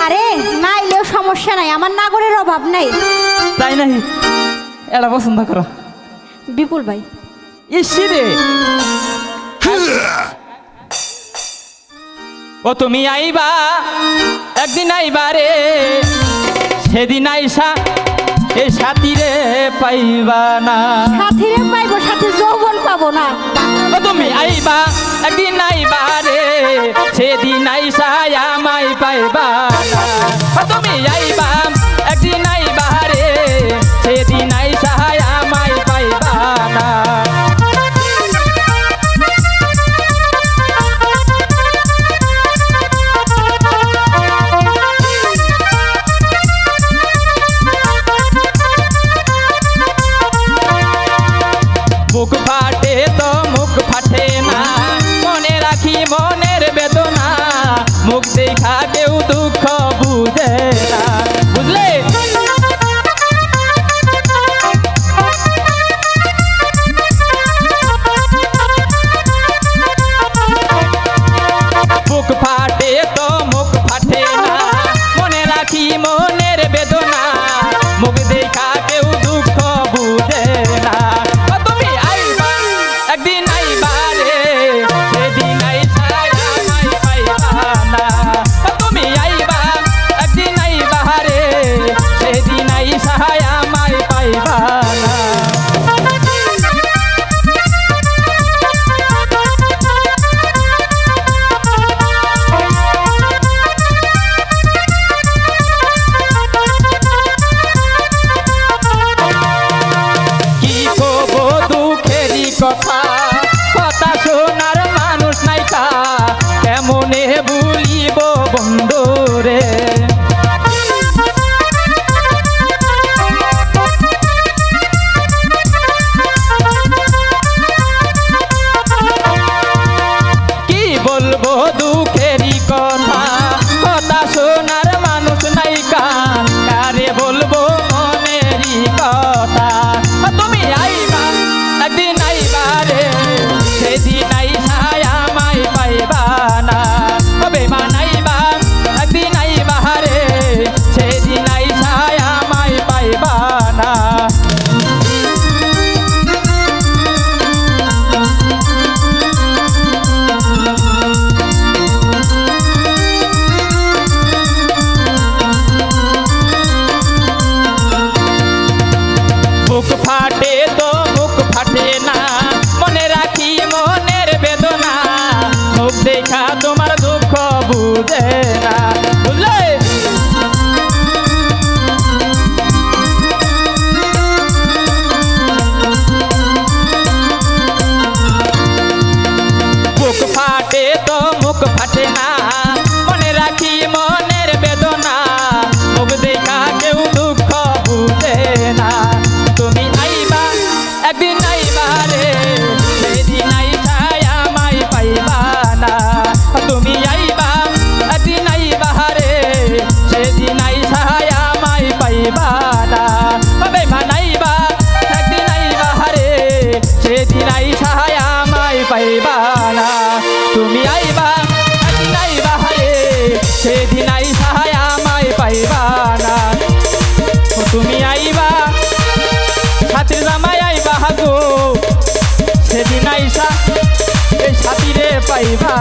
আরে না এলেও সমস্যা নাই, আমার নাগরের অভাব নাই। তাই নাই? এটা পছন্দ করো বিপুল ভাই। ইসি রে, ও তুমি আইবা একদিন আইবা রে, সেদিন আইসা এই সাথীরে পাইবা না। সাথীরে পাইবো, সাথী যৌবন পাবো না। ও তুমি আইবা একদিন আইবা রে, সেদিন আইসা আমায় পাইবা না। ও তুমি আইবা একদিন আইবা রে, সেদিন আইসা আমায় পাইবা না। মুখ ফাটে তো মুখ ফাটে না, মনে রাখি মনের বেদনা, মুখ দেখা কেউ দুঃখ বুঝে না। বুঝলে? মুখ ফাটে তো মুখ ফাটে না, মনে রাখি মনের বেদনা, মুখ দেখা কেউ দুঃখ বুঝে না। একদিন আইবা রে, সেদিন আইসা আমায় পাইবা না। তুমি আইবা একদিন আইবা রে, সেদিন আইসা আমায় পাইবা না। কি কব দুঃখেরই কথা, কথা শোনার মানুষ নাইকা, কেমনে ভুলিব বন্ধু রে। কি বলবো দুঃখেরই কথা, কথা শোনার মানুষ নাইকা, কারে বলবো মনেরই কথা। তুমি আইবা একদিন আইবা রে, সেদিন আইসা আমায় পাইবা না। তবে মানাইবা একদিন আইবা রে, সেদিন আইসা আমায় পাইবা না। মুখ ফাটে তো মুখ ফাটে না, মনে রাখি মনের বেদনা, মুখ দেখা তোমার দুঃখ বুঝে না। বুঝলে? মুখ ফাটে তো মুখ ফাটে না, মনে রাখি মনের বেদনা, মুখ দেখা কেউ দুঃখ বুঝে না। তুমি আইবা একদিন আইবা রে, সেদিন আইসা আমায় পাইবা না। তুমি আইবা একদিন আইবা রে, সেদিন আইসা আমায় পাইবা না। তবে মানাইবা একদিন আইবা রে, সেদিন আইসা আমায় পাইবা না। তুমি আইবা একদিন আইবা রে, সেদিন আইসা আমায় পাইবা না। তুমি আইবা সাথীর জামাই আইবা গো, সেদিন আইসা এই সাথীরে পাইবা